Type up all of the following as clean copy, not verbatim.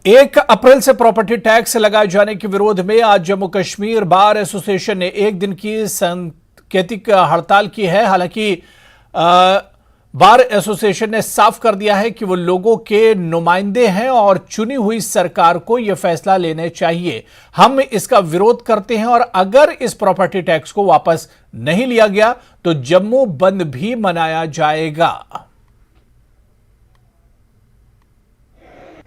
1 अप्रैल से property tax लगाए जाने के विरोध में आज जम्मू कश्मीर बार एसोसिएशन ने एक दिन की सांकेतिक हड़ताल की है। हालांकि बार एसोसिएशन ने साफ कर दिया है कि वो लोगों के नुमाइंदे हैं और चुनी हुई सरकार को यह फैसला लेने चाहिए। हम इसका विरोध करते हैं और अगर इस प्रॉपर्टी टैक्स को वापस नहीं लिया गया तो जम्मू बंद भी मनाया जाएगा।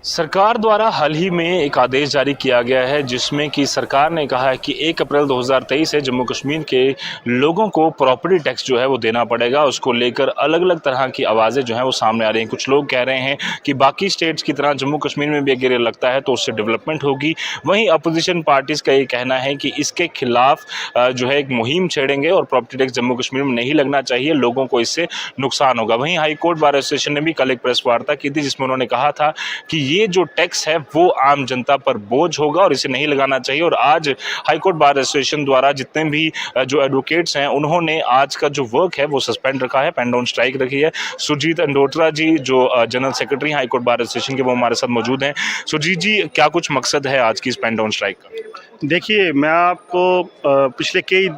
सरकार द्वारा हाल ही में एक आदेश जारी किया गया है जिसमें कि सरकार ने कहा है कि 1 अप्रैल 2023 से जम्मू कश्मीर के लोगों को प्रॉपर्टी टैक्स जो है वो देना पड़ेगा। उसको लेकर अलग अलग तरह की आवाज़ें जो हैं वो सामने आ रही हैं। कुछ लोग कह रहे हैं कि बाकी स्टेट्स की तरह जम्मू कश्मीर में भी अगर ये लगता है तो उससे डेवलपमेंट होगी। वहीं अपोजिशन पार्टीज़ का ये कहना है कि इसके खिलाफ जो है एक मुहिम छेड़ेंगे और प्रॉपर्टी टैक्स जम्मू कश्मीर में नहीं लगना चाहिए, लोगों को इससे नुकसान होगा। वहीं हाईकोर्ट बार एसोसिएशन ने भी कल एक प्रेस वार्ता की थी जिसमें उन्होंने कहा था कि ये जो टैक्स है वो आम जनता पर बोझ होगा और इसे नहीं लगाना चाहिए। और आज हाईकोर्ट बार एसोसिएशन द्वारा जितने भी जो एडवोकेट्स हैं उन्होंने आज का जो वर्क है वो सस्पेंड रखा है, पेन डाउन स्ट्राइक रखी है। सुरजीत अंडोत्रा जी जो general secretary high court bar association के, वो हमारे साथ मौजूद हैं। सुरजीत जी, क्या कुछ मकसद है आज की इस पेन डाउन स्ट्राइक का? देखिए, मैं आपको पिछले कई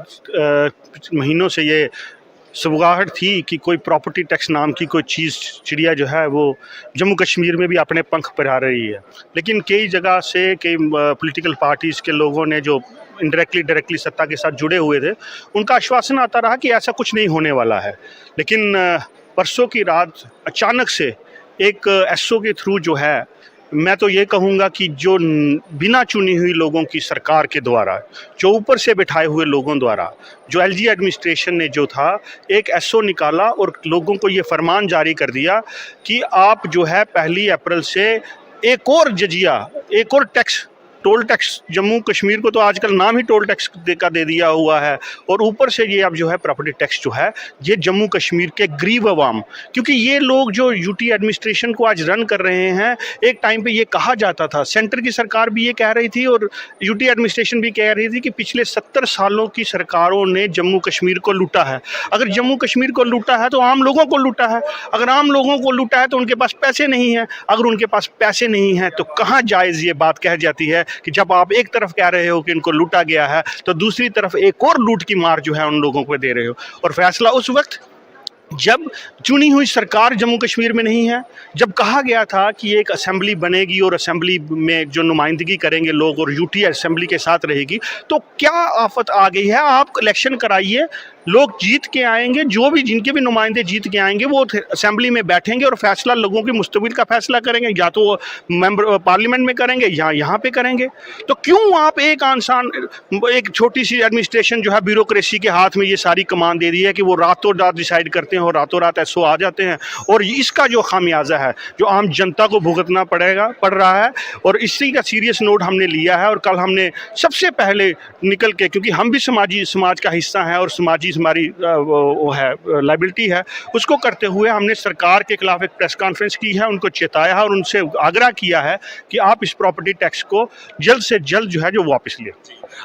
महीनों से ये सुबगाहट थी कि कोई प्रॉपर्टी टैक्स नाम की कोई चीज़, चिड़िया जो है वो जम्मू कश्मीर में भी अपने पंख फहरा रही है। लेकिन कई जगह से कई पॉलिटिकल पार्टीज़ के लोगों ने जो इनडायरेक्टली डायरेक्टली सत्ता के साथ जुड़े हुए थे, उनका आश्वासन आता रहा कि ऐसा कुछ नहीं होने वाला है। लेकिन परसों की रात अचानक से एक एसओ के थ्रू जो है, मैं तो ये कहूँगा कि जो बिना चुनी हुई लोगों की सरकार के द्वारा, जो ऊपर से बिठाए हुए लोगों द्वारा, जो एलजी एडमिनिस्ट्रेशन ने जो था एक एसओ निकाला और लोगों को ये फरमान जारी कर दिया कि आप जो है 1 अप्रैल से एक और जजिया, एक और tax, toll tax, Jammu Kashmir को तो आजकल नाम ही टोल टैक्स का दे दिया हुआ है, और ऊपर से ये अब जो है प्रॉपर्टी टैक्स जो है ये जम्मू कश्मीर के गरीब अवाम, क्योंकि ये लोग जो यूटी एडमिनिस्ट्रेशन को आज रन कर रहे हैं, एक टाइम पे ये कहा जाता था, सेंटर की सरकार भी ये कह रही थी और यूटी एडमिनिस्ट्रेशन भी कह रही थी कि पिछले 70 सालों की सरकारों ने जम्मू कश्मीर को लूटा है। अगर जम्मू कश्मीर को लूटा है तो आम लोगों को लूटा है, अगर आम लोगों को लूटा है तो उनके पास पैसे नहीं हैं, अगर उनके पास पैसे नहीं हैं तो कहाँ जायज़ ये बात कह जाती है कि जब आप एक तरफ कह रहे हो कि इनको लूटा गया है तो दूसरी तरफ एक और लूट की मार जो है उन लोगों को दे रहे हो। और फैसला उस वक्त जब चुनी हुई सरकार जम्मू कश्मीर में नहीं है, जब कहा गया था कि एक असेंबली बनेगी और असेंबली में जो नुमाइंदगी करेंगे लोग और यूटी असेंबली के साथ रहेगी, तो क्या आफत आ गई है। आप इलेक्शन कराइए, लोग जीत के आएंगे, जो भी जिनके भी नुमाइंदे जीत के आएंगे वो असेंबली में बैठेंगे और फैसला लोगों के मुस्तकबिल का फैसला करेंगे, या तो मेंबर पार्लियामेंट में करेंगे या यहाँ पे करेंगे। तो क्यों आप एक इंसान, एक छोटी सी एडमिनिस्ट्रेशन जो है ब्यूरोक्रेसी के हाथ में ये सारी कमान दे दी है कि वो रातों रात डिसाइड करते हैं और रातों रात एसओ आ जाते हैं, और इसका जो खामियाजा है जो आम जनता को भुगतना पड़ रहा है। और इसी का सीरियस नोट हमने लिया है और कल हमने सबसे पहले निकल के, क्योंकि हम भी समाज का हिस्सा हैं और समाजी हमारी वो है लायबिलिटी है, उसको करते हुए हमने सरकार के खिलाफ एक प्रेस कॉन्फ्रेंस की है, उनको चेताया है और उनसे आग्रह किया है कि आप इस प्रॉपर्टी टैक्स को जल्द से जल्द जो है जो वापस लें।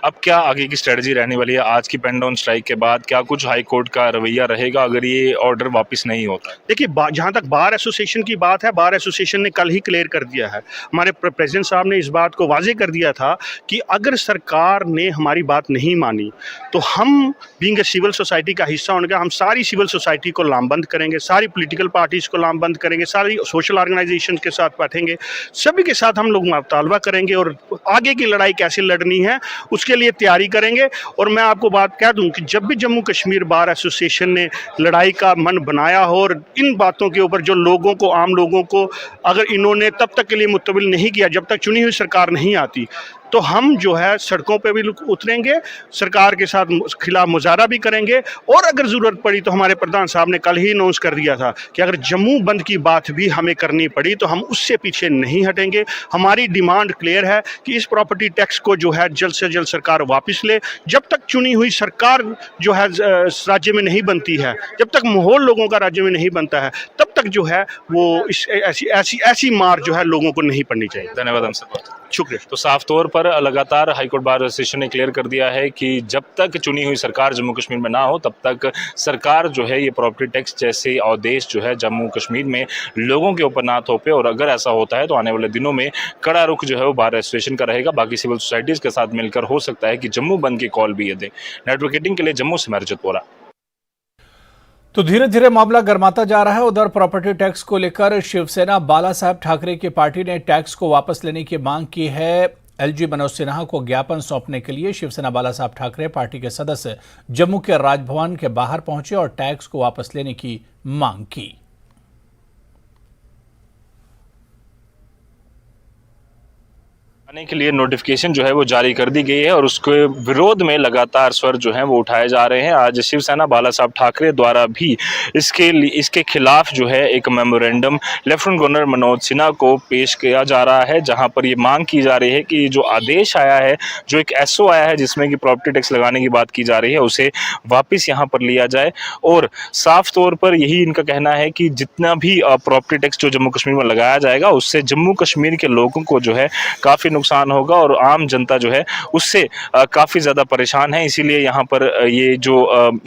अब क्या आगे की स्ट्रेटजी रहने वाली है आज की पेन डाउन स्ट्राइक के बाद? क्या कुछ हाई कोर्ट का रवैया रहेगा अगर ये ऑर्डर वापस नहीं होता? देखिए, जहाँ तक बार एसोसिएशन की बात है, बार एसोसिएशन ने कल ही क्लियर कर दिया है, हमारे प्रेसिडेंट साहब ने इस बात को वाजे कर दिया था कि अगर सरकार ने हमारी बात नहीं मानी तो हम बीइंग ए सिविल सोसाइटी का हिस्सा होने का, हम सारी सिविल सोसाइटी को लामबंद करेंगे, सारी पॉलिटिकल पार्टीज को लामबंद करेंगे, सारी सोशल ऑर्गेनाइजेशन के साथ बैठेंगे, सभी के साथ हम लोग मुतालबा करेंगे और आगे की लड़ाई कैसे लड़नी है उसके लिए तैयारी करेंगे। और मैं आपको बात कह दूं कि जब भी जम्मू कश्मीर बार एसोसिएशन ने लड़ाई का मन बनाया हो और इन बातों के ऊपर जो लोगों को, आम लोगों को, अगर इन्होंने तब तक के लिए मुतबिल नहीं किया जब तक चुनी हुई सरकार नहीं आती, तो हम जो है सड़कों पे भी उतरेंगे, सरकार के साथ खिलाफ मुजाहरा भी करेंगे। और अगर ज़रूरत पड़ी तो हमारे प्रधान साहब ने कल ही अनाउंस कर दिया था कि अगर जम्मू बंद की बात भी हमें करनी पड़ी तो हम उससे पीछे नहीं हटेंगे। हमारी डिमांड क्लियर है कि इस प्रॉपर्टी टैक्स को जो है जल्द से जल्द सरकार वापस ले। जब तक चुनी हुई सरकार जो है राज्य में नहीं बनती है, जब तक माहौल लोगों का राज्य में नहीं बनता है, तब तक जो है वो ऐसी मार जो है लोगों को नहीं पड़नी चाहिए। धन्यवाद। शुक्रिया। तो साफ तौर पर लगातार हाईकोर्ट बार एसोसिएशन ने क्लियर कर दिया है कि जब तक चुनी हुई सरकार जम्मू कश्मीर में ना हो तब तक सरकार जो है ये प्रॉपर्टी टैक्स जैसे आदेश जो है जम्मू कश्मीर में लोगों के ऊपर ना थोपे, और अगर ऐसा होता है तो आने वाले दिनों में कड़ा रुख जो है वो बार एसोसिएशन का रहेगा। बाकी सिविल सोसाइटीज़ के साथ मिलकर हो सकता है कि जम्मू बंद की कॉल भी ये दें। नेटवर्किंग के लिए जम्मू से मैं रजत बोरा। तो धीरे धीरे मामला गर्माता जा रहा है। उधर प्रॉपर्टी टैक्स को लेकर शिवसेना बाला साहब ठाकरे की पार्टी ने टैक्स को वापस लेने की मांग की है। एलजी मनोज सिन्हा को ज्ञापन सौंपने के लिए शिवसेना बाला साहब ठाकरे पार्टी के सदस्य जम्मू के राजभवन के बाहर पहुंचे और टैक्स को वापस लेने की मांग की। आने के लिए नोटिफिकेशन जो है वो जारी कर दी गई है और उसके विरोध में लगातार स्वर जो है वो उठाए जा रहे हैं। आज शिवसेना बाला साहब ठाकरे द्वारा भी इसके खिलाफ जो है एक memorandum lieutenant governor Manoj Sinha को पेश किया जा रहा है, जहां पर ये मांग की जा रही है कि जो आदेश आया है, जो एक एसओ आया है जिसमें कि प्रॉपर्टी टैक्स लगाने की बात की जा रही है, उसे वापस यहाँ पर लिया जाए। और साफ तौर पर यही इनका कहना है कि जितना भी प्रॉपर्टी टैक्स जो जम्मू कश्मीर में लगाया जाएगा उससे जम्मू कश्मीर के लोगों को जो है काफ़ी नुकसान होगा और आम जनता जो है उससे काफ़ी ज़्यादा परेशान है। इसीलिए यहाँ पर ये जो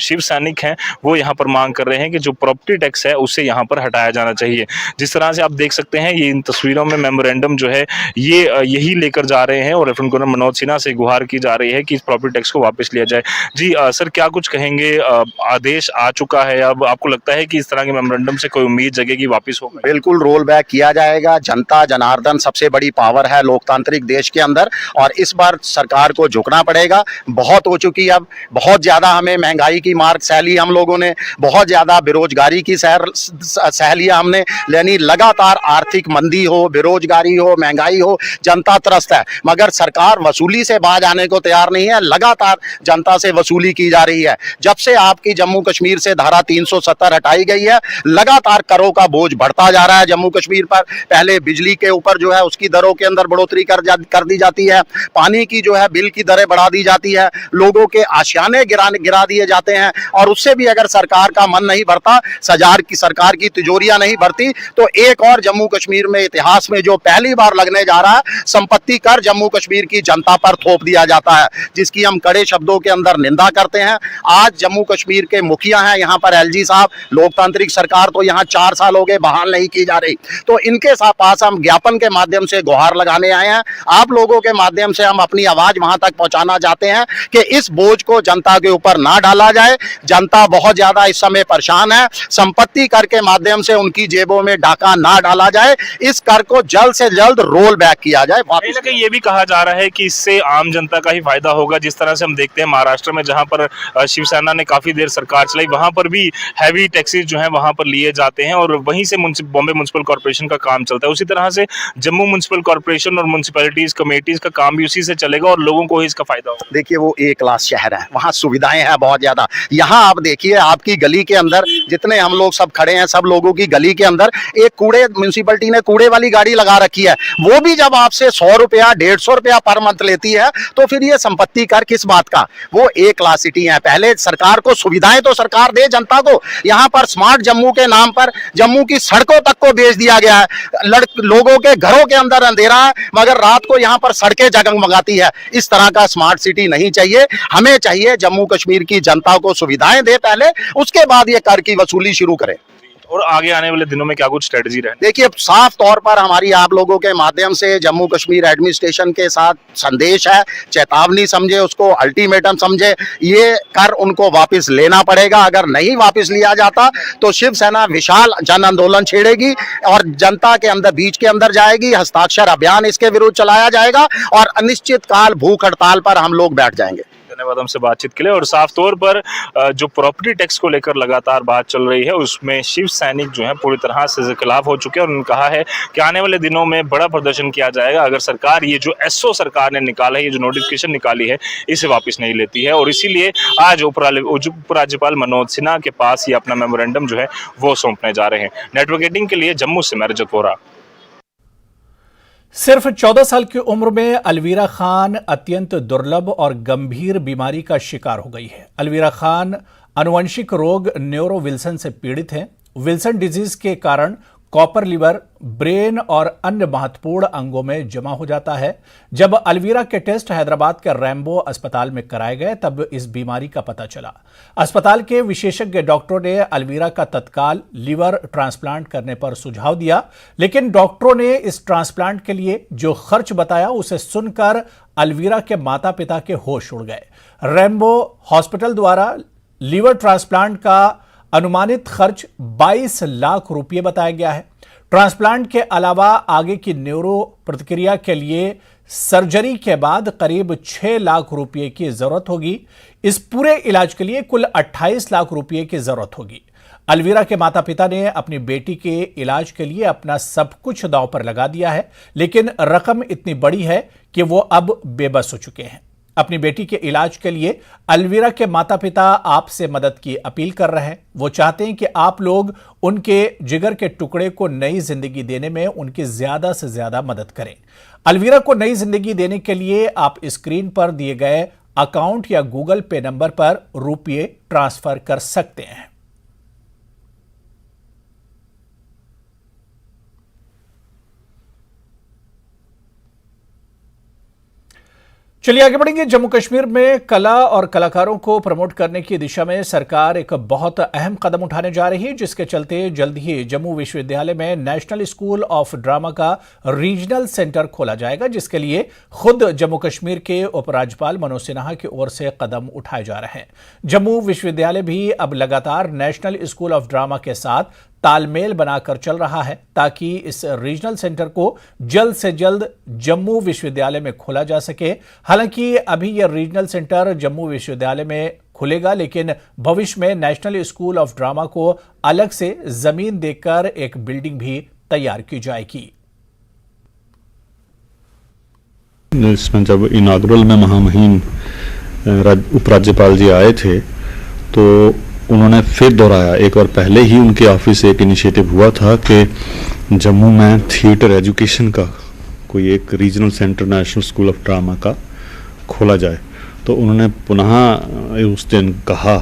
शिव सैनिक हैं वो यहाँ पर मांग कर रहे हैं कि जो प्रॉपर्टी टैक्स है उसे यहाँ पर हटाया जाना चाहिए। जिस तरह से आप देख सकते हैं ये इन तस्वीरों में मेमोरेंडम जो है ये यही लेकर जा रहे हैं और लेफ्टिनेंट गवर्नर मनोज सिन्हा से गुहार की जा रही है कि इस प्रॉपर्टी टैक्स को वापस लिया जाए। जी सर, क्या कुछ कहेंगे? आदेश आ चुका है, अब आपको लगता है कि इस तरह के मेमोरेंडम से कोई उम्मीद जगेगी वापस होगा? बिल्कुल रोल बैक किया जाएगा। जनता जनार्दन सबसे बड़ी पावर है लोकतांत्रिक देश के अंदर और इस बार सरकार को झुकना पड़ेगा। बहुत हो चुकी, अब बहुत ज्यादा हमें महंगाई की मार सहली हम लोगों ने, बहुत ज्यादा बेरोजगारी की सहलियां हमने लेनी। लगातार आर्थिक मंदी हो, बेरोजगारी हो, महंगाई हो, जनता त्रस्त है, मगर सरकार वसूली से बाज आने को तैयार नहीं है। लगातार जनता से वसूली की जा रही है। जब से आपकी जम्मू कश्मीर से धारा 370 हटाई गई है, लगातार करों का बोझ बढ़ता जा रहा है जम्मू कश्मीर पर। पहले बिजली के ऊपर जो है उसकी दरों के अंदर बढ़ोतरी कर दी जाती है, पानी की जो है बिल की दरें बढ़ा दी जाती है, लोगों के आशियाने गिरा दिए जाते हैं और उससे भी अगर सरकार का मन नहीं भरता, सरकार की तिजोरियां नहीं भरती, तो एक और जम्मू कश्मीर में इतिहास में जो पहली बार लगने जा रहा है, संपत्ति कर जम्मू कश्मीर की जनता पर थोप दिया जाता है, जिसकी हम कड़े शब्दों के अंदर निंदा करते हैं। आज जम्मू कश्मीर के मुखिया हैं यहाँ पर एलजी साहब, लोकतांत्रिक सरकार तो यहाँ 4 साल हो गए बहाल नहीं की जा रही, तो इनके पास हम ज्ञापन के माध्यम से गुहार लगाने आए हैं। आप लोगों के माध्यम से हम अपनी आवाज वहां तक पहुंचाना चाहते हैं कि इस बोझ को जनता के ऊपर ना डाला जाए। जनता बहुत ज्यादा इस समय परेशान है, संपत्ति कर के माध्यम से उनकी जेबों में डाका ना डाला जाए, इस कर को जल्द से जल्द रोल बैक किया जाए। ये भी कहा जा रहा है कि इससे आम जनता का ही फायदा होगा। जिस तरह से हम देखते हैं महाराष्ट्र में जहां पर शिवसेना ने काफी देर सरकार चलाई, वहां पर भी हैवी टैक्सेस जो है वहां पर लिए जाते हैं और वहीं से बॉम्बे म्युनिसिपल कॉर्पोरेशन का काम चलता है। उसी तरह से जम्मू म्युनिसिपल कॉर्पोरेशन और म्युनिसिपैलिटीज कमेटीज का काम भी उसी से चलेगा और लोगों को ही इसका फायदा होगा। देखिए वो ए क्लास शहर है, वहाँ सुविधाएं हैं बहुत ज्यादा। यहाँ आप देखिए आपकी गली के अंदर जितने हम लोग सब खड़े हैं, सब लोगों की गली के अंदर एक म्युनिसिपैलिटी ने कूड़े वाली गाड़ी लगा रखी है। वो भी जब आपसे 100 रुपया 150 रुपया पर मंथ लेती है तो फिर ये संपत्ति कर किस बात का? वो ए क्लास सिटी है। पहले सरकार को सुविधाएं तो सरकार दे जनता को। यहाँ पर स्मार्ट जम्मू के नाम पर जम्मू की सड़कों तक को बेच दिया गया है। लोगों के घरों के अंदर अंधेरा है मगर रात को यहाँ पर सड़कें जगमगाती है। इस तरह का स्मार्ट सिटी नहीं चाहिए। हमें चाहिए जम्मू कश्मीर की जनता को सुविधाएं दे पहले, उसके बाद ये कर की वसूली शुरू करें। और आगे आने वाले दिनों में क्या कुछ स्ट्रेटजी रहे? देखिए साफ तौर पर हमारी आप लोगों के माध्यम से जम्मू कश्मीर एडमिनिस्ट्रेशन के साथ संदेश है, चेतावनी समझे उसको, अल्टीमेटम समझे, ये कर उनको वापस लेना पड़ेगा। अगर नहीं वापस लिया जाता तो शिवसेना विशाल जन आंदोलन छेड़ेगी और जनता के अंदर बीच के अंदर जाएगी। हस्ताक्षर अभियान इसके विरुद्ध चलाया जाएगा और अनिश्चित काल भूख हड़ताल पर हम लोग बैठ जाएंगे। धन्यवाद हमसे बातचीत के लिए। और साफ तौर पर जो प्रॉपर्टी टैक्स को लेकर लगातार बात चल रही है उसमें शिव सैनिक जो है पूरी तरह से खिलाफ हो चुके हैं और उन्होंने कहा है कि आने वाले दिनों में बड़ा प्रदर्शन किया जाएगा अगर सरकार ये जो एसओ सरकार ने निकाला है, ये जो नोटिफिकेशन निकाली है, इसे वापस नहीं लेती है। और इसीलिए आज उपराज्यपाल मनोज सिन्हा के पास ये अपना मेमोरेंडम जो है वो सौंपने जा रहे हैं। नेटवर्किंग के लिए जम्मू से मैं रजत बोरा। सिर्फ 14 साल की उम्र में अलवीरा खान अत्यंत दुर्लभ और गंभीर बीमारी का शिकार हो गई है। अलवीरा खान आनुवंशिक रोग न्यूरो विल्सन से पीड़ित हैं। विल्सन डिजीज के कारण कॉपर लीवर ब्रेन और अन्य महत्वपूर्ण अंगों में जमा हो जाता है। जब अलवीरा के टेस्ट हैदराबाद के रैम्बो अस्पताल में कराए गए तब इस बीमारी का पता चला। अस्पताल के विशेषज्ञ डॉक्टरों ने अलवीरा का तत्काल लीवर ट्रांसप्लांट करने पर सुझाव दिया, लेकिन डॉक्टरों ने इस ट्रांसप्लांट के लिए जो खर्च बताया उसे सुनकर अलवीरा के माता पिता के होश उड़ गए। रैम्बो हॉस्पिटल द्वारा लीवर ट्रांसप्लांट का अनुमानित खर्च 22 लाख रुपये बताया गया है। ट्रांसप्लांट के अलावा आगे की न्यूरो प्रतिक्रिया के लिए सर्जरी के बाद करीब 6 लाख रुपये की जरूरत होगी। इस पूरे इलाज के लिए कुल 28 लाख रुपये की जरूरत होगी। अलवीरा के माता पिता ने अपनी बेटी के इलाज के लिए अपना सब कुछ दांव पर लगा दिया है, लेकिन रकम इतनी बड़ी है कि वो अब बेबस हो चुके हैं। अपनी बेटी के इलाज के लिए अलवीरा के माता पिता आपसे मदद की अपील कर रहे हैं। वो चाहते हैं कि आप लोग उनके जिगर के टुकड़े को नई जिंदगी देने में उनकी ज्यादा से ज्यादा मदद करें। अलवीरा को नई जिंदगी देने के लिए आप स्क्रीन पर दिए गए अकाउंट या गूगल पे नंबर पर रुपये ट्रांसफर कर सकते हैं। चलिए आगे बढ़ेंगे। जम्मू कश्मीर में कला और कलाकारों को प्रमोट करने की दिशा में सरकार एक बहुत अहम कदम उठाने जा रही है, जिसके चलते जल्द ही जम्मू विश्वविद्यालय में नेशनल स्कूल ऑफ ड्रामा का रीजनल सेंटर खोला जाएगा, जिसके लिए खुद जम्मू कश्मीर के उपराज्यपाल मनोज सिन्हा की ओर से कदम उठाए जा रहे हैं। जम्मू विश्वविद्यालय भी अब लगातार नेशनल स्कूल ऑफ ड्रामा के साथ तालमेल बनाकर चल रहा है, ताकि इस रीजनल सेंटर को जल्द से जल्द जम्मू विश्वविद्यालय में खोला जा सके। हालांकि अभी यह रीजनल सेंटर जम्मू विश्वविद्यालय में खुलेगा, लेकिन भविष्य में नेशनल स्कूल ऑफ ड्रामा को अलग से जमीन देकर एक बिल्डिंग भी तैयार की जाएगी। इसमें जब इनागुरल में महामहिम उपराज्यपाल जी आए थे तो उन्होंने फिर दोहराया, एक बार पहले ही उनके ऑफिस से एक इनिशिएटिव हुआ था कि जम्मू में थिएटर एजुकेशन का कोई एक regional centre national school of drama का खोला जाए। तो उन्होंने पुनः उस दिन कहा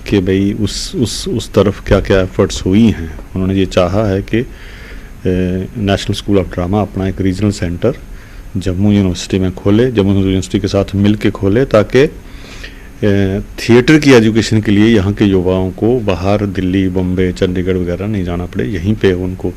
कि भाई उस तरफ क्या क्या एफर्ट्स हुई हैं। उन्होंने ये चाहा है कि नेशनल स्कूल ऑफ ड्रामा अपना एक रीजनल सेंटर जम्मू यूनिवर्सिटी में खोले, जम्मू यूनिवर्सिटी के साथ मिल के खोले, ताकि थिएटर की एजुकेशन के लिए यहाँ के युवाओं को बाहर दिल्ली, बम्बे, चंडीगढ़ वगैरह नहीं जाना पड़े, यहीं पे उनको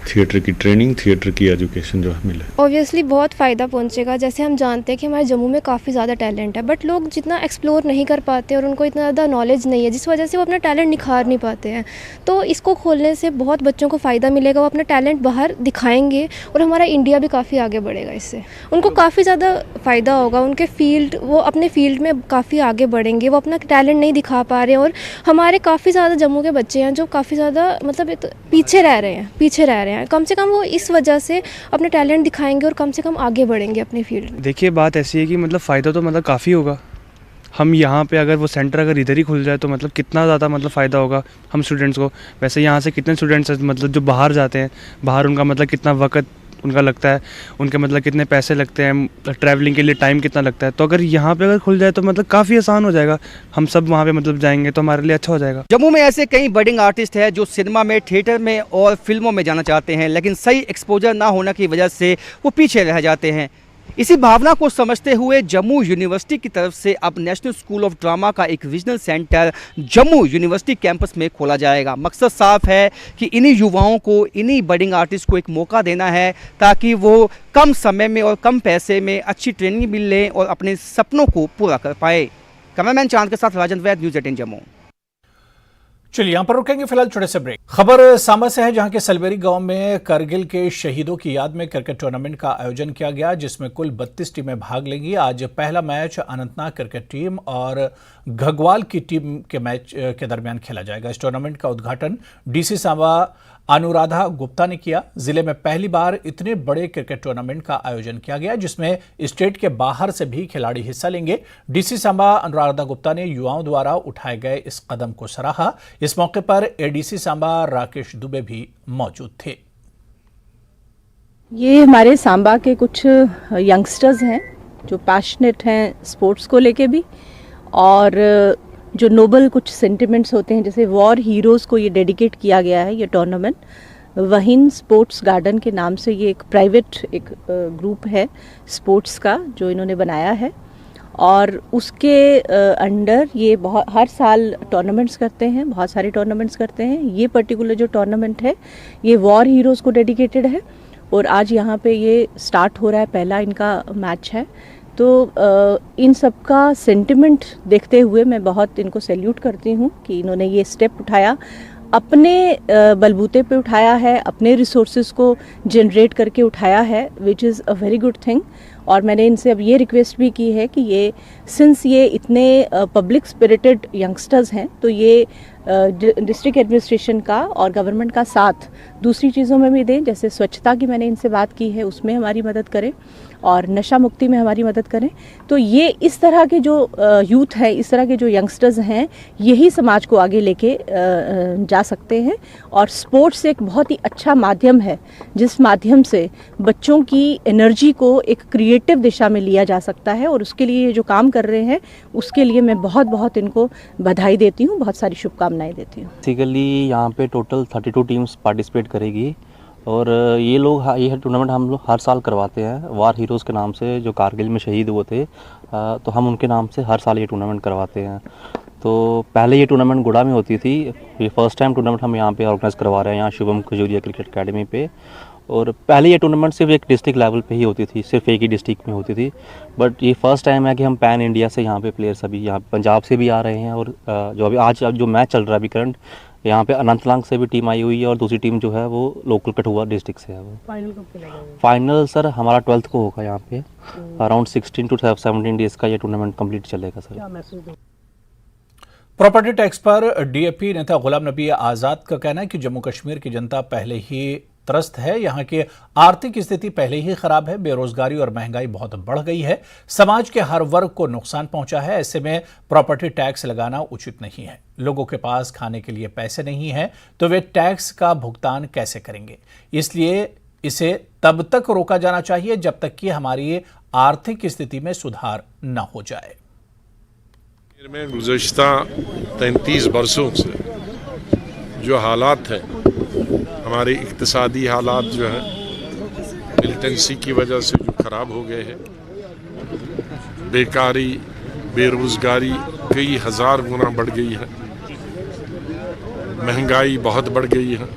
थिएटर की ट्रेनिंग, थिएटर की एजुकेशन जो है मिले। ऑब्वियसली बहुत फ़ायदा पहुँचेगा। जैसे हम जानते हैं कि हमारे जम्मू में काफ़ी ज़्यादा टैलेंट है, बट लोग जितना एक्सप्लोर नहीं कर पाते और उनको इतना ज़्यादा नॉलेज नहीं है, जिस वजह से वो अपना टैलेंट निखार नहीं पाते हैं। तो इसको खोलने से बहुत बच्चों को फ़ायदा मिलेगा, वो अपना टैलेंट बाहर दिखाएंगे और हमारा इंडिया भी काफ़ी आगे बढ़ेगा। इससे उनको काफ़ी ज़्यादा फ़ायदा होगा, उनके फील्ड, वो अपने फील्ड में काफ़ी आगे बढ़ेंगे। वो अपना टैलेंट नहीं दिखा पा रहे हैं और हमारे काफ़ी ज़्यादा जम्मू के बच्चे हैं जो काफ़ी ज़्यादा मतलब पीछे रह रहे हैं। कम से कम वो इस वजह से अपना टैलेंट दिखाएंगे और कम से कम आगे बढ़ेंगे अपने फील्ड में। देखिए बात ऐसी है कि मतलब फ़ायदा तो मतलब काफ़ी होगा। हम यहाँ पे अगर वो सेंटर अगर इधर ही खुल जाए तो मतलब कितना ज़्यादा मतलब फ़ायदा होगा हम स्टूडेंट्स को। वैसे यहाँ से कितने स्टूडेंट्स मतलब जो बाहर जाते हैं, बाहर उनका मतलब कितना वक्त उनका लगता है, उनके मतलब कितने पैसे लगते हैं, ट्रैवलिंग के लिए टाइम कितना लगता है। तो अगर यहाँ पे अगर खुल जाए तो मतलब काफ़ी आसान हो जाएगा। हम सब वहाँ पे मतलब जाएंगे तो हमारे लिए अच्छा हो जाएगा। जम्मू में ऐसे कई बडिंग आर्टिस्ट हैं जो सिनेमा में, थिएटर में और फिल्मों में जाना चाहते हैं, लेकिन सही एक्सपोजर ना होने की वजह से वो पीछे रह जाते हैं। इसी भावना को समझते हुए जम्मू यूनिवर्सिटी की तरफ से अब नेशनल स्कूल ऑफ ड्रामा का एक regional centre Jammu university campus में खोला जाएगा। मकसद साफ है कि इन्हीं युवाओं को, इन्हीं बडिंग आर्टिस्ट को एक मौका देना है, ताकि वो कम समय में और कम पैसे में अच्छी ट्रेनिंग मिल लें और अपने सपनों को पूरा कर पाए। कैमरामैन चांद के साथ राजन वैद, न्यूज़ 18 जम्मू। चलिए यहां पर रुकेंगे फिलहाल, छोटे से ब्रेक। खबर सांबा से है, जहां के सलबेरी गांव में करगिल के शहीदों की याद में क्रिकेट टूर्नामेंट का आयोजन किया गया, जिसमें कुल 32 टीमें भाग लेंगी। आज पहला मैच अनंतनाग क्रिकेट टीम और घगवाल की टीम के मैच के दरमियान खेला जाएगा। इस टूर्नामेंट का उद्घाटन डीसी सांबा अनुराधा गुप्ता ने किया। जिले में पहली बार इतने बड़े क्रिकेट टूर्नामेंट का आयोजन किया गया, जिसमें स्टेट के बाहर से भी खिलाड़ी हिस्सा लेंगे। डीसी सांबा अनुराधा गुप्ता ने युवाओं द्वारा उठाए गए इस कदम को सराहा। इस मौके पर एडीसी सांबा राकेश दुबे भी मौजूद थे। ये हमारे सांबा के कुछ यंगस्टर्स हैं जो पैशनेट हैं स्पोर्ट्स को लेके भी, और जो नोबल कुछ सेंटिमेंट्स होते हैं, जैसे वॉर हीरोज़ को ये डेडिकेट किया गया है ये टूर्नामेंट। वहीन स्पोर्ट्स गार्डन के नाम से ये एक प्राइवेट एक ग्रुप है स्पोर्ट्स का जो इन्होंने बनाया है, और उसके अंडर ये हर साल टूर्नामेंट्स करते हैं, बहुत सारे टूर्नामेंट्स करते हैं। ये पर्टिकुलर जो टूर्नामेंट है ये वॉर हीरोज़ को डेडिकेटेड है, और आज यहाँ पे ये स्टार्ट हो रहा है, पहला इनका मैच है। तो इन सब का सेंटिमेंट देखते हुए मैं बहुत इनको सैल्यूट करती हूँ कि इन्होंने ये स्टेप उठाया, अपने बलबूते पे उठाया है, अपने रिसोर्सेज को जनरेट करके उठाया है, which is a very good thing. और मैंने इनसे अब ये रिक्वेस्ट भी की है कि ये सिंस ये इतने पब्लिक स्पिरिटेड यंगस्टर्स हैं, तो ये डिस्ट्रिक्ट एडमिनिस्ट्रेशन का और गवर्नमेंट का साथ दूसरी चीज़ों में भी दें, जैसे स्वच्छता की मैंने इनसे बात की है, उसमें हमारी मदद करें और नशा मुक्ति में हमारी मदद करें। तो ये इस तरह के जो यूथ है, इस तरह के जो यंगस्टर्स हैं, यही समाज को आगे लेके जा सकते हैं। और स्पोर्ट्स एक बहुत ही अच्छा माध्यम है जिस माध्यम से बच्चों की एनर्जी को एक क्रिएटिव दिशा में लिया जा सकता है, और उसके लिए जो काम कर रहे हैं उसके लिए मैं बहुत बहुत इनको बधाई देती हूँ, बहुत सारी शुभकामनाएं देती हूँ। बेसिकली यहाँ पे टोटल 32 टीम्स पार्टिसिपेट करेगी, और ये टूर्नामेंट हम लोग हर साल करवाते हैं वार हीरोज़ के नाम से, जो कारगिल में शहीद हुए थे, तो हम उनके नाम से हर साल ये टूर्नामेंट करवाते हैं। तो पहले ये टूर्नामेंट गुड़ा में होती थी, ये फर्स्ट टाइम टूर्नामेंट हम यहाँ पे ऑर्गेनाइज़ करवा रहे हैं, यहाँ शुभम खजूरिया क्रिकेट अकेडमी पे। और पहले ये टूर्नामेंट सिर्फ एक डिस्ट्रिक्ट लेवल पे ही होती थी, सिर्फ एक ही डिस्ट्रिक्ट में होती थी, बट ये फर्स्ट टाइम है कि हम पैन इंडिया से यहाँ पे प्लेयर्स अभी यहाँ पंजाब से भी आ रहे हैं, और जो अभी आज जो मैच चल रहा है अभी करंट, यहाँ पे अनंतनाग से भी टीम आई हुई है, और दूसरी टीम जो है वो लोकल कठुआ डिस्ट्रिक्ट से है। वो फाइनल कब खेलेगा? फाइनल सर हमारा 12th को होगा यहाँ पे, अराउंड 16 to 17 डेज़ का ये टूर्नामेंट कंप्लीट चलेगा सर। प्रॉपर्टी टैक्स पर डीएपी नेता गुलाम नबी आज़ाद का कहना है कि जम्मू कश्मीर की जनता पहले ही त्रस्त है, यहाँ की आर्थिक स्थिति पहले ही खराब है, बेरोजगारी और महंगाई बहुत बढ़ गई है, समाज के हर वर्ग को नुकसान पहुंचा है। ऐसे में प्रॉपर्टी टैक्स लगाना उचित नहीं है। लोगों के पास खाने के लिए पैसे नहीं है तो वे टैक्स का भुगतान कैसे करेंगे? इसलिए इसे तब तक रोका जाना चाहिए जब तक कि हमारी आर्थिक स्थिति में सुधार न हो जाए। में गुज़श्ता 33 बरसों से जो हालात हैं, हमारे इक्तिसादी हालात जो हैं मिलिटेंसी की वजह से जो ख़राब हो गए हैं, बेकारी बेरोज़गारी कई हज़ार गुना बढ़ गई है, महंगाई बहुत बढ़ गई है।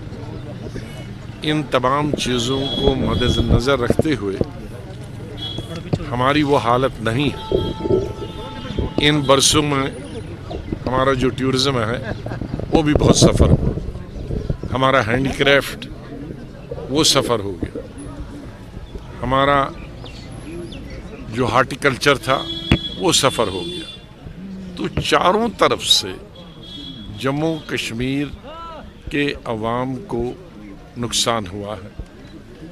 इन तमाम चीज़ों को मद्देनज़र रखते हुए हमारी वो हालत नहीं है। इन बरसों में हमारा जो टूरिज़्म है वो भी बहुत सफ़र हुआ, हमारा हैंडीक्राफ्ट वो सफ़र हो गया, हमारा जो हार्टिकल्चर था वो सफ़र हो गया। तो चारों तरफ से जम्मू कश्मीर के अवाम को नुकसान हुआ है।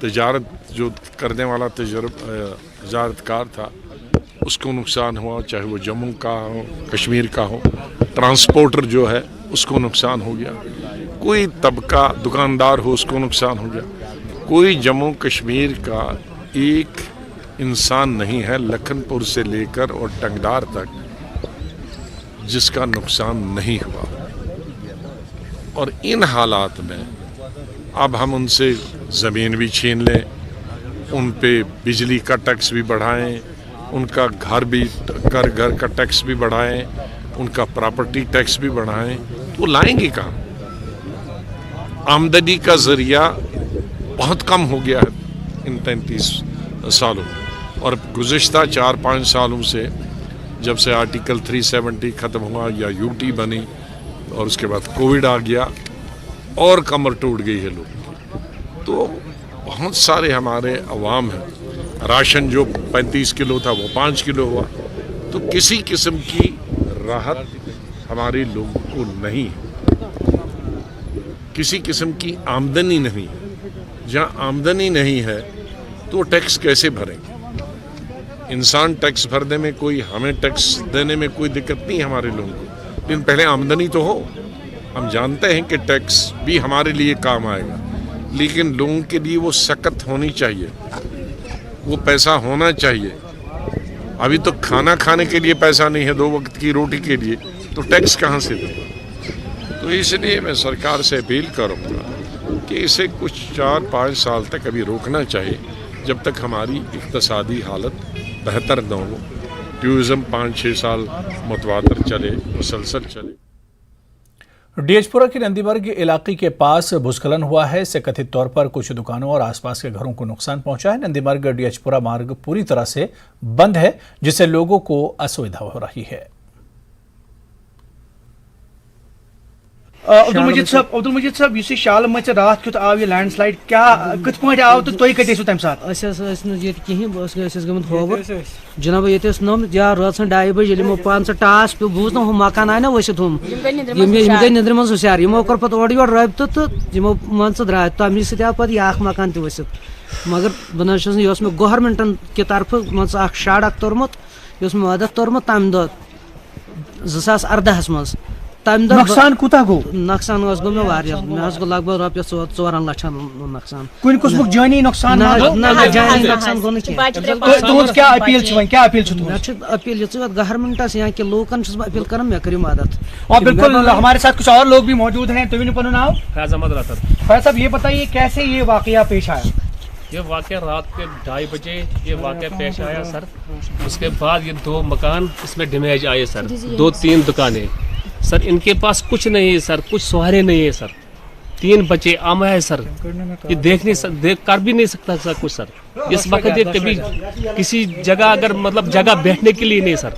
तिजारत जो करने वाला तिजारतकार था उसको नुकसान हुआ, चाहे वो जम्मू का हो कश्मीर का हो। ट्रांसपोर्टर जो है उसको नुकसान हो गया, कोई तबका दुकानदार हो उसको नुकसान हो गया। कोई जम्मू कश्मीर का एक इंसान नहीं है लखनपुर से लेकर और टंगदार तक जिसका नुकसान नहीं हुआ। और इन हालात में अब हम उनसे ज़मीन भी छीन लें, उन पे बिजली का टैक्स भी बढ़ाएं, उनका घर का टैक्स भी बढ़ाएं, उनका प्रॉपर्टी टैक्स भी बढ़ाएं, तो लाएंगे कहाँ? आमदनी का ज़रिया बहुत कम हो गया है इन 33 सालों में। और गुज़श्ता 4-5 सालों से जब से आर्टिकल 370 ख़त्म हुआ या यूटी बनी और उसके बाद कोविड आ गया और कमर टूट गई है लोगों की। तो बहुत सारे हमारे अवाम हैं, राशन जो 35 किलो था वो 5 किलो हुआ। तो किसी किस्म की राहत हमारे लोगों को नहीं है, किसी किस्म की आमदनी नहीं है। जहाँ आमदनी नहीं है तो टैक्स कैसे भरेंगे? इंसान टैक्स भरने में कोई, हमें टैक्स देने में कोई दिक्कत नहीं है हमारे लोगों को, लेकिन पहले आमदनी तो हो। हम जानते हैं कि टैक्स भी हमारे लिए काम आएगा, लेकिन लोगों के लिए वो सकत होनी चाहिए, वो पैसा होना चाहिए। अभी तो खाना खाने के लिए पैसा नहीं है, 2 वक्त की रोटी के लिए, तो टैक्स कहाँ से दें? तो इसलिए मैं सरकार से अपील करूँगा कि इसे कुछ 4-5 साल तक अभी रोकना चाहिए, जब तक हमारी इक़्तिसादी हालत बेहतर न हो। टूरिज़्म 5-6 साल मुतवातर चले, मुसलसल चले। डीएचपुरा के नंदीमर्ग इलाके के पास भूस्खलन हुआ है। इससे कथित तौर पर कुछ दुकानों और आसपास के घरों को नुकसान पहुंचा है। नंदीमर्ग डीएचपुरा मार्ग पूरी तरह से बंद है, जिससे लोगों को असुविधा हो रही है। अब्दुल मजीद साहब इस शाल मच रात क्यों आव यह लैंडस्लाइड क्या कत पे आव तो तुम कत तम सात होबर जनाब ये नम या रात 2:30 बजे यमो 5 टास पे बूज ना मकान आय ना वसित हम गई नंद्र मन हुशियार यमो कर पे ओर योर रबत तो यमो मन द्राय तमें सत पे मकान तसित मगर बना मे गवर्नमेंटन के तरफ मन शाड़ तोर्मुत मे मदद तोर्मुत तम दह 2018 मज नुकसान कूता गो नुकसान गो मे गो लगभग रॉपियस 4 लाख नुकसान कुन कुछ जानी नुकसान जानी नुकसान गो तो क्या अपील गवर्नमेंटस यहाँ के लोकन अपील कर मे करियो मदद। और बिल्कुल हमारे साथ कुछ और लोग भी मौजूद हैं। तो इन नाम फैज अहमद राथर। फैज साहब ये बताइए कैसे ये वाकया पेश आया? ये वाकया रात के 2:30 बजे ये वाकया पेश आया सर। उसके बाद ये 2 मकान इसमें डैमेज आए सर, 2-3 दुकानें सर। इनके पास कुछ नहीं है सर, कुछ सहारे नहीं है सर। 3 बच्चे आमा है सर, ये देख कर भी नहीं सकता सर कुछ सर। इस वक्त ये कभी किसी जगह अगर मतलब जगह बैठने के लिए नहीं सर,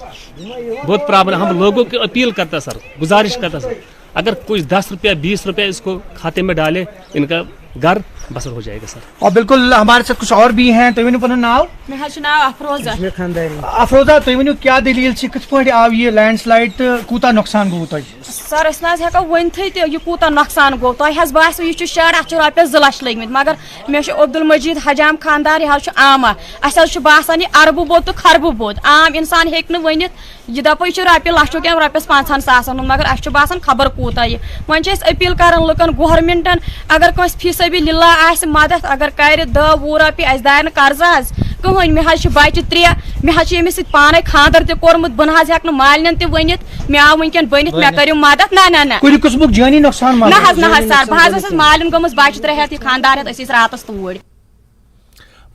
बहुत प्रॉब्लम। हम लोगों की अपील करता सर, गुजारिश करता सर, अगर कुछ 10 रुपया 20 रुपया इसको खाते में डाले, इनका घर बसर हो जाएगा सर। और बिल्कुल हमारे साथ कुछ और भी हैं। तो नाव अफरोजा अफरोजा तो वो क्या दलील कत पे आव ये लैंडस्लाइड तो कूता नुकसान गो तुम सर हेको वन यह कूता नुकसान गो तुम बास यह शड़ अत रॉपियस 2 लाख लगे मगर मे अब्दुल मजीद हजाम खानदार यह आमा अस बासान यह अरबु बोध तो खरबु बोध। आम इंसान हेक वन यह दप यह रॉपिय लचों क्या रॉपियस 5 सासन मगर अस बासान खबर कूता यह वन अपील कर लुकन गवर्नमेंटन अगर कंस फीसबी लिल्ला आस मदद अगर कर 10-20 रॉपिय अस दार कर्ज कहन मे बच्चे 3 मे यमिस पाने खानदर तोर्मुत बन हेक मालन तन मे आव वनकन बनित मे करो मदद ना जानी नुकसान ना सर बह मालन गमस बच्चे 3 हेत खानदार रात तोड़।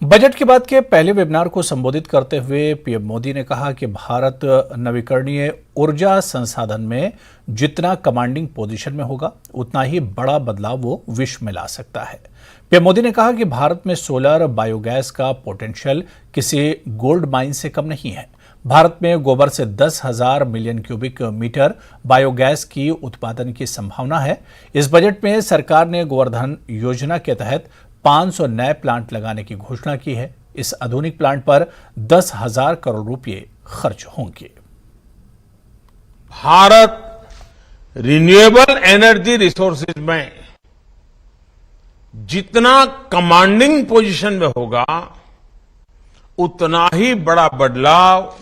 बजट के बाद के पहले वेबिनार को संबोधित करते हुए पीएम मोदी ने कहा कि भारत नवीकरणीय ऊर्जा संसाधन में जितना कमांडिंग पोजीशन में होगा उतना ही बड़ा बदलाव वो विश्व में ला सकता है। पीएम मोदी ने कहा कि भारत में सोलर बायोगैस का पोटेंशियल किसी गोल्ड माइन से कम नहीं है। भारत में गोबर से 10,000 मिलियन क्यूबिक मीटर बायोगैस की उत्पादन की संभावना है। इस बजट में सरकार ने गोवर्धन योजना के तहत 500 नए प्लांट लगाने की घोषणा की है। इस आधुनिक प्लांट पर 10,000 करोड़ रुपए खर्च होंगे। भारत रिन्यूएबल एनर्जी रिसोर्सेज में जितना कमांडिंग पोजीशन में होगा उतना ही बड़ा बदलाव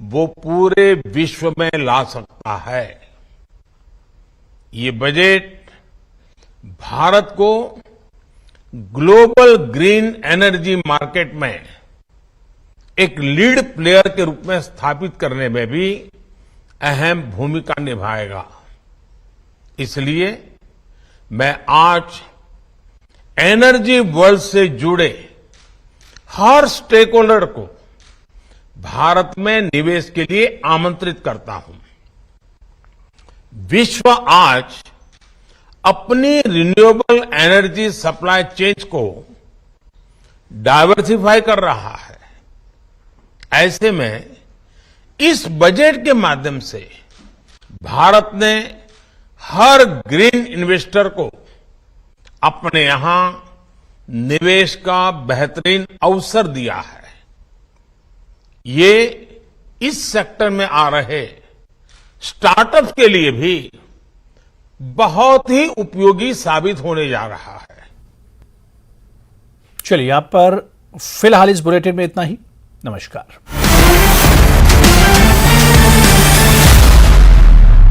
वो पूरे विश्व में ला सकता है। ये बजट भारत को ग्लोबल ग्रीन एनर्जी मार्केट में एक लीड प्लेयर के रूप में स्थापित करने में भी अहम भूमिका निभाएगा। इसलिए मैं आज एनर्जी वर्ल्ड से जुड़े हर स्टेक होल्डर को भारत में निवेश के लिए आमंत्रित करता हूं। विश्व आज अपनी रिन्यूएबल एनर्जी सप्लाई चेन को डाइवर्सिफाई कर रहा है। ऐसे में इस बजट के माध्यम से भारत ने हर ग्रीन इन्वेस्टर को अपने यहां निवेश का बेहतरीन अवसर दिया है। ये इस सेक्टर में आ रहे स्टार्टअप के लिए भी बहुत ही उपयोगी साबित होने जा रहा है। चलिए, यहां पर फिलहाल इस बुलेटिन में इतना ही। नमस्कार।